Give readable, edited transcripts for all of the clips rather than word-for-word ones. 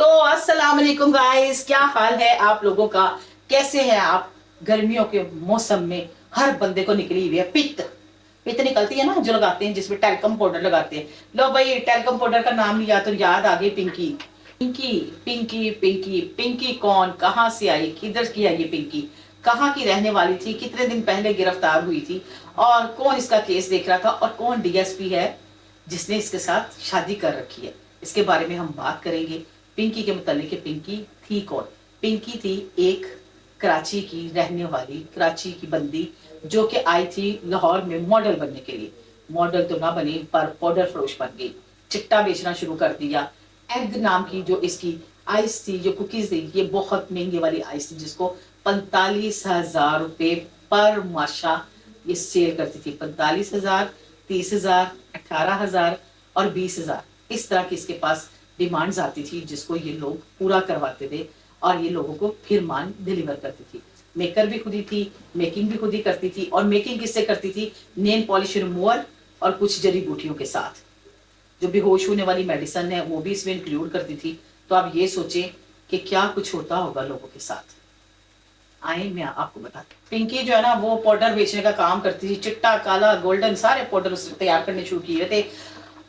तो अस्सलाम वालेकुम गाइस, क्या हाल है आप लोगों का? कैसे हैं आप? गर्मियों के मौसम में हर बंदे को निकली हुई है पित्त। पित्त निकलती है ना, जो लगाते हैं, जिसमें टैल्कम पाउडर लगाते हैं। लो भाई, टैल्कम पाउडर का नाम लिया तो याद आ गई पिंकी। पिंकी पिंकी पिंकी पिंकी कौन, कहाँ से आई, किधर की आई ये पिंकी? कहाँ की रहने वाली थी, कितने दिन पहले गिरफ्तार हुई थी, और कौन इसका केस देख रहा था, और कौन डीएसपी है जिसने इसके साथ शादी कर रखी है? इसके बारे में हम बात करेंगे। पिंकी के मुतालिक कि पिंकी थी कौन। पिंकी थी एक कराची की रहने वाली, कराची की बंदी, जो कि आई थी लाहौर में मॉडल बनने के लिए। मॉडल तो ना बनी, पर पाउडर फरोश बन गई, चिट्टा बेचना शुरू कर दिया। एग नाम की जो इसकी आइस थी, जो कुकीज थी, ये बहुत महंगी वाली आइस थी, जिसको 45,000 रुपए पर माशा ये सेल करती थी। 45,000, 30,000, 18,000 और 20,000, इस तरह की इसके पास डिमांड्स आती थी, जिसको ये लोग पूरा करवाते थे और ये लोगों को फिर मान डिलीवर करती थी। मेकर भी खुद ही थी, मेकिंग भी खुद ही करती थी। और मेकिंग किससे करती थी? नेल पॉलिश रिमूवर और कुछ जड़ी बूटियों के साथ। जो बेहोश होने वाली मेडिसिन है वो भी इसमें इंक्लूड करती थी। तो आप ये सोचें कि क्या कुछ होता होगा लोगों के साथ। आए मैं आपको बताती हूँ। पिंकी जो है ना, वो पाउडर बेचने का काम करती थी। चिट्टा, काला, गोल्डन, सारे पाउडर उसने तैयार करने शुरू किए थे।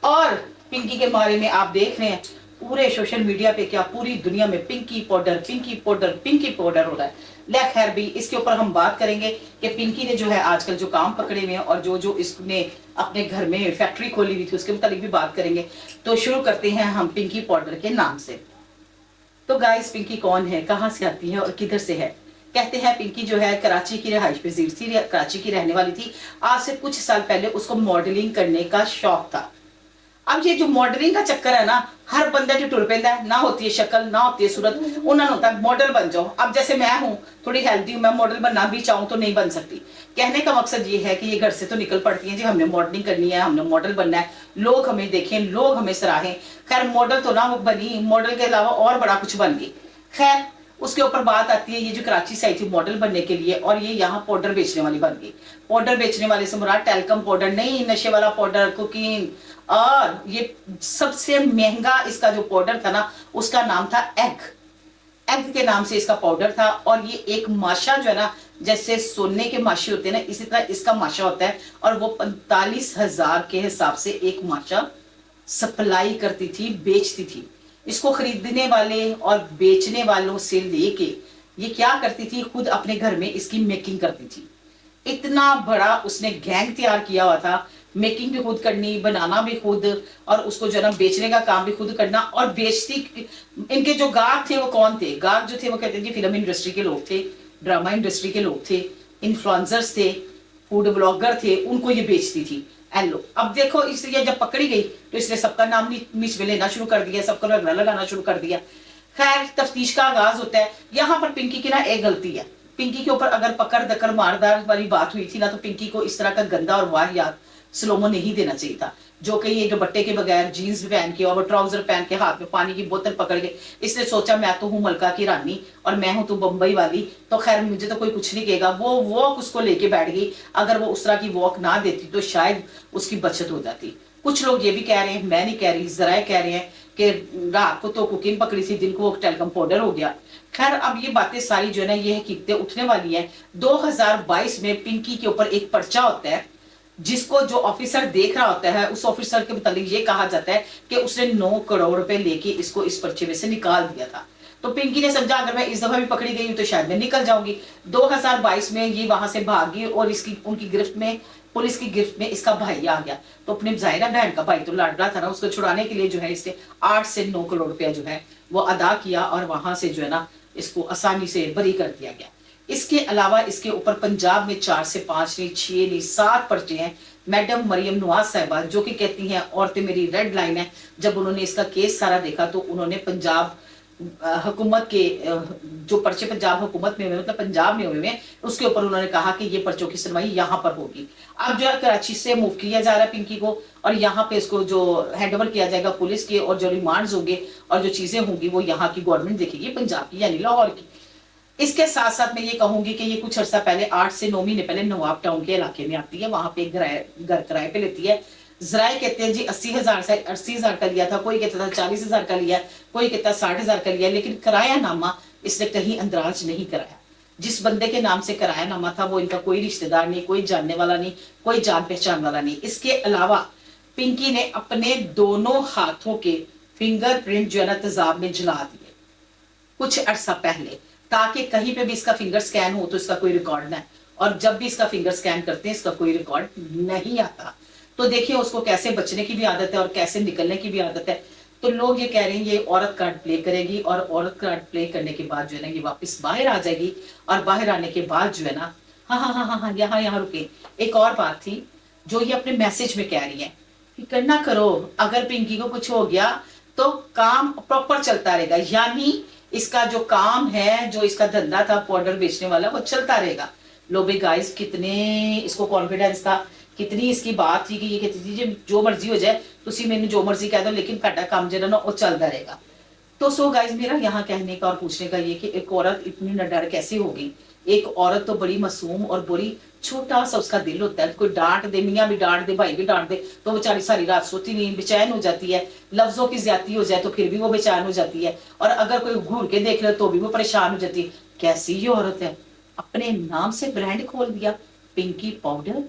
और पिंकी के बारे में आप देख रहे हैं पूरे सोशल मीडिया पे, क्या पूरी दुनिया में pinky powder, pinky powder, pinky powder हो रहा है। ले खैर भी, इसके ऊपर हम बात करेंगे कि पिंकी ने जो है आजकल जो काम पकड़े हुए हैं, और जो जो इसने अपने घर में फैक्ट्री खोली हुई थी, उसके मुताबिक भी बात करेंगे। तो शुरू करते हैं हम पिंकी पाउडर के नाम से। तो गाइस, पिंकी कौन है, कहाँ से आती है और किधर से है? कहते हैं पिंकी जो है कराची की रिहाइश पजीर थी, कराची की रहने वाली थी। आज से कुछ साल पहले उसको मॉडलिंग करने का शौक था। अब ये जो मॉडलिंग का चक्कर है ना, हर बंदे जो टुर पैदा है, ना होती है शक्ल, ना होती है सूरत, उन्होंने होता है मॉडल बन जाओ। अब जैसे मैं हूँ, थोड़ी हेल्दी हूँ, मैं मॉडल बनना भी चाहूँ तो नहीं बन सकती। कहने का मकसद ये है कि ये घर से तो निकल पड़ती है जी, हमने मॉडलिंग करनी है, हमने मॉडल बनना है, लोग हमें देखें, लोग हमें सराहें। खैर मॉडल तो ना वो बनी, मॉडल के अलावा और बड़ा कुछ बन गई। खैर उसके ऊपर बात आती है, ये जो कराची से आई थी मॉडल बनने के लिए, और ये यहाँ पाउडर बेचने वाली बन गई। पाउडर बेचने वाले से मुराद टैल्कम पाउडर नहीं, नशे वाला पाउडर, कुकिंग। और ये सबसे महंगा इसका जो पाउडर था ना, उसका नाम था एग। एग के नाम से इसका पाउडर था। और ये एक माशा जो है ना, जैसे सोने के माशे होते हैं ना, इसी तरह इसका माशा होता है। और वो 45,000 के हिसाब से एक माशा सप्लाई करती थी, बेचती थी। इसको खरीदने वाले और बेचने वालों से लेके ये क्या करती थी, खुद अपने घर में इसकी मेकिंग करती थी। इतना बड़ा उसने गैंग तैयार किया हुआ था। मेकिंग भी खुद करनी, बनाना भी खुद, और उसको जो है ना बेचने का काम भी खुद करना। और बेचती, इनके जो गाहक थे वो कौन थे? गाहक जो थे वो कहते थे फिल्म इंडस्ट्री के लोग थे, ड्रामा इंडस्ट्री के लोग थे, इन्फ्लुएंसर्स थे, फूड ब्लॉगर थे, उनको ये बेचती थी। एलो, अब देखो इसलिए जब पकड़ी गई तो इसने सबका नाम नीच में लेना शुरू कर दिया, सबका रगड़ा लगाना शुरू कर दिया। खैर तफ्तीश का आगाज होता है। यहाँ पर पिंकी की ना एक गलती है। पिंकी के ऊपर अगर पकड़ दकड़ मारदार वाली बात हुई थी ना, तो पिंकी को इस तरह का गंदा और वाहियात स्लोमो नहीं देना चाहिए था। जो कि ये दुपट्टे के बगैर जीन्स पहन के और ट्राउजर पहन के हाथ में पानी की बोतल पकड़ के, इसने सोचा मैं तो हूँ मलका की रानी और मैं हूँ तू बम्बई वाली, तो खैर मुझे तो कोई कुछ नहीं कहेगा। वो वॉक उसको लेके बैठ गई। अगर वो उस तरह की वॉक ना देती तो शायद उसकी बचत हो जाती। कुछ लोग ये भी कह रहे हैं, मैं नहीं कह रही, जरा कह रहे हैं कि रात को तो कुकिंग पकड़ी थी, दिन को वो टैल्कम पाउडर हो गया। खैर अब ये बातें सारी जो है ना, ये हकीकतें उठने वाली है। 2022 में पिंकी के ऊपर एक पर्चा होता है, जिसको जो ऑफिसर देख रहा होता है, उस ऑफिसर के मुताबिक ये कहा जाता है कि उसने 9 करोड़ रुपए लेके इसको इस पर्चे में से निकाल दिया था। तो पिंकी ने समझा अगर मैं इस दफा भी पकड़ी गई हूं तो शायद मैं निकल जाऊंगी। 2022 में ये वहां से भागी और इसकी उनकी गिरफ्त में, पुलिस की गिरफ्त में इसका भाई आ गया। तो अपने जाहिरा बहन का भाई तो लाडला था ना, उसको छुड़ाने के लिए जो है इसने 8 से 9 करोड़ रुपया जो है वो अदा किया, और वहां से जो है ना इसको आसानी से बरी कर दिया गया। इसके अलावा इसके ऊपर पंजाब में 4 से 5 नहीं, 6 नहीं, 7 पर्चे हैं। मैडम मरियम नवाज साहिबा जो कि कहती हैं औरतें मेरी रेड लाइन है, जब उन्होंने इसका केस सारा देखा तो उन्होंने पंजाब हुकूमत के जो पर्चे पंजाब हुकूमत में हुए, मतलब पंजाब में हुए, उसके ऊपर उन्होंने कहा कि ये पर्चों की सुनवाई यहाँ पर होगी। अब जो है कराची से मूव किया जा रहा है पिंकी को, और यहाँ पे इसको जो हैंड ओवर किया जाएगा पुलिस के, और जो रिमांड्स होंगे और जो चीजें होंगी वो यहाँ की गवर्नमेंट देखेगी, पंजाब की यानी लाहौर की। इसके साथ साथ मैं ये कहूंगी कि ये कुछ अर्सा पहले 8 से 9 महीने पहले नवाब टाउन के इलाके में आती है, वहां पे घर किराए पे लेती है। जराए कहते हैं जी 80,000 से 80,000 का लिया था, कोई कहता था 40,000 का लिया, कोई कहता 60,000 का लिया, लेकिन किराया नामा इसने कहीं अंदराज नहीं कराया। जिस बंदे के नाम से किराया नामा था वो इनका कोई रिश्तेदार नहीं, कोई जानने वाला नहीं, कोई जान पहचान वाला नहीं। इसके अलावा पिंकी ने अपने दोनों हाथों के फिंगरप्रिंट जो है ना तेजाब में जला दिए कुछ अरसा पहले, ताकि कहीं पे भी इसका फिंगर स्कैन हो तो इसका कोई रिकॉर्ड ना है, और जब भी इसका फिंगर स्कैन करते हैं इसका कोई रिकॉर्ड नहीं आता। तो देखिए उसको कैसे बचने की भी आदत है और कैसे निकलने की भी आदत है। तो लोग ये कह रहे हैं ये औरत कार्ड प्ले करेगी, और औरत कार्ड प्ले करने के बाद जो है ना ये वापस बाहर आ जाएगी, और बाहर आने के बाद जो है ना, हाँ हाँ हाँ हाँ हाँ, यहाँ रुके, एक और बात थी जो ये अपने मैसेज में कह रही है कि करना करो, अगर पिंकी को कुछ हो गया तो काम प्रॉपर चलता रहेगा, यानी इसका जो काम है, जो इसका धंधा था पाउडर बेचने वाला, वो चलता रहेगा। लो भाई गाइस, कितने इसको कॉन्फिडेंस था, कितनी इसकी बात थी कि ये कहती थी जो मर्जी हो जाए तुसी मैंने जो मर्जी कह दो, लेकिन ਤੁਹਾਡਾ काम जो ना वो चलता रहेगा। तो सो गाइस, मेरा यहाँ कहने का और पूछने का ये कि एक औरत इतनी निडर कैसे होगी। एक औरत तो बड़ी मासूम और बड़ी छोटा सा उसका दिल होता है, कोई डांट दे, मियाँ भी डांट दे, भाई भी डांट दे तो बेचारी सारी रात सोती नहीं, बेचैन हो जाती है। लफ्जों की ज्यादती हो जाए तो फिर भी वो बेचैन हो जाती है, और अगर कोई घूर के देख ले तो भी वो परेशान हो जाती है। कैसी ये औरत है, अपने नाम से ब्रांड खोल दिया, पिंकी पाउडर।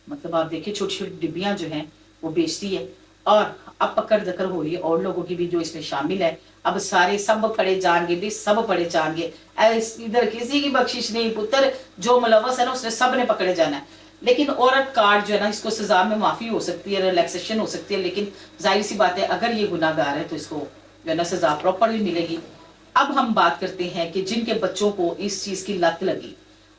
मतलब आप देखिए छोटी छोटी डिब्बियां जो हैं वो बेचती है, और अब पकड़ दकड़ हो रही है और लोगों की भी जो इसमें शामिल है। अब सारे सब पड़े जाएंगे भी, सब पड़े जाएंगे, इधर किसी की बख्शिश नहीं पुत्र, जो मुलवस है ना उसने सब ने पकड़े जाना है। लेकिन औरत कार्ड जो है ना, इसको सजा में माफी हो सकती है, रिलैक्सेशन हो सकती है, लेकिन जाहिर सी बात है अगर ये गुनाहगार है तो इसको जो है ना सजा प्रॉपरली मिलेगी। अब हम बात करते हैं कि जिनके बच्चों को इस चीज की लत लगी,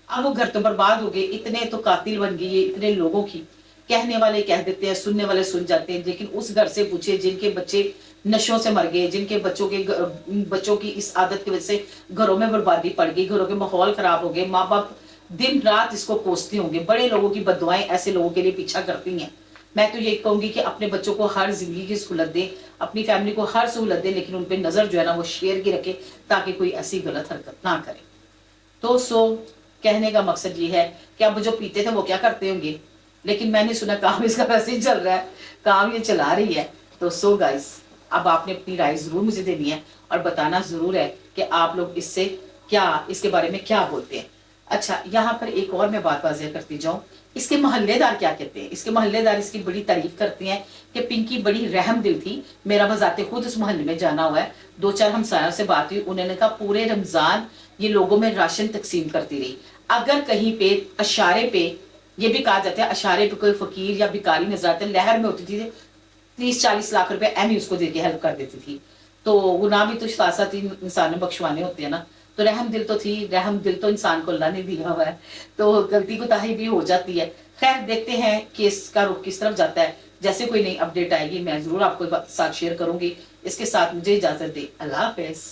अब वो घर तो बर्बाद हो गए, इतने तो कातिल बन गई है इतने लोगों की। कहने वाले कह देते हैं, सुनने वाले सुन जाते हैं, लेकिन उस घर से पूछे जिनके बच्चे नशों से मर गए, जिनके बच्चों की इस आदत की वजह से घरों में बर्बादी पड़ गई, घरों के माहौल खराब हो गए, माँ बाप दिन रात इसको कोसते होंगे। बड़े लोगों की बददुआएं ऐसे लोगों के लिए पीछा करती हैं। मैं तो ये कहूंगी कि अपने बच्चों को हर जिंदगी की सहूलत दे, अपनी फैमिली को हर सहूलत दे, लेकिन उन पर नजर जो है ना वो शेर की रखे, ताकि कोई ऐसी गलत हरकत ना करे। तो कहने का मकसद ये है कि अब जो पीते थे वो क्या करते होंगे, लेकिन मैंने सुना काम इसका वैसे ही चल रहा है, काम ये चला रही है। तो गाइस, अब आपने अपनी राय जरूर मुझे देनी है और बताना जरूर है कि आप लोग इससे क्या, इसके बारे में क्या बोलते हैं। अच्छा, यहाँ पर एक और मैं बात वाज़ेह करती जाऊं, इसके मोहल्लेदार क्या कहते हैं। इसके मोहल्लेदार इसकी बड़ी तारीफ करते हैं कि पिंकी बड़ी रहम दिल थी। मेरा बजाते खुद उस मोहल्ले में जाना हुआ है, 2-4 हमसायों से बात हुई, उन्होंने कहा पूरे रमजान ये लोगों में राशन तकसीम करती रही। अगर कहीं पे अशारे पे, ये भी कहा जाता है अशारे पे कोई फकीर या भिखारी नजर आते, लहर में होती थी 30-40 लाख रुपए एम ही उसको देके हेल्प कर देती थी। तो गुनाह भी तो साथ ही इंसान बख्शवाने होते हैं ना, तो रहम दिल तो थी, रहम दिल तो इंसान को अल्लाह ने दिया हुआ है, तो गलती कोताही भी हो जाती है। खैर देखते हैं कि इसका रुख किस तरफ जाता है। जैसे कोई नई अपडेट आएगी मैं जरूर आपको साथ शेयर करूंगी। इसके साथ मुझे इजाजत दे, अल्लाह हाफिज।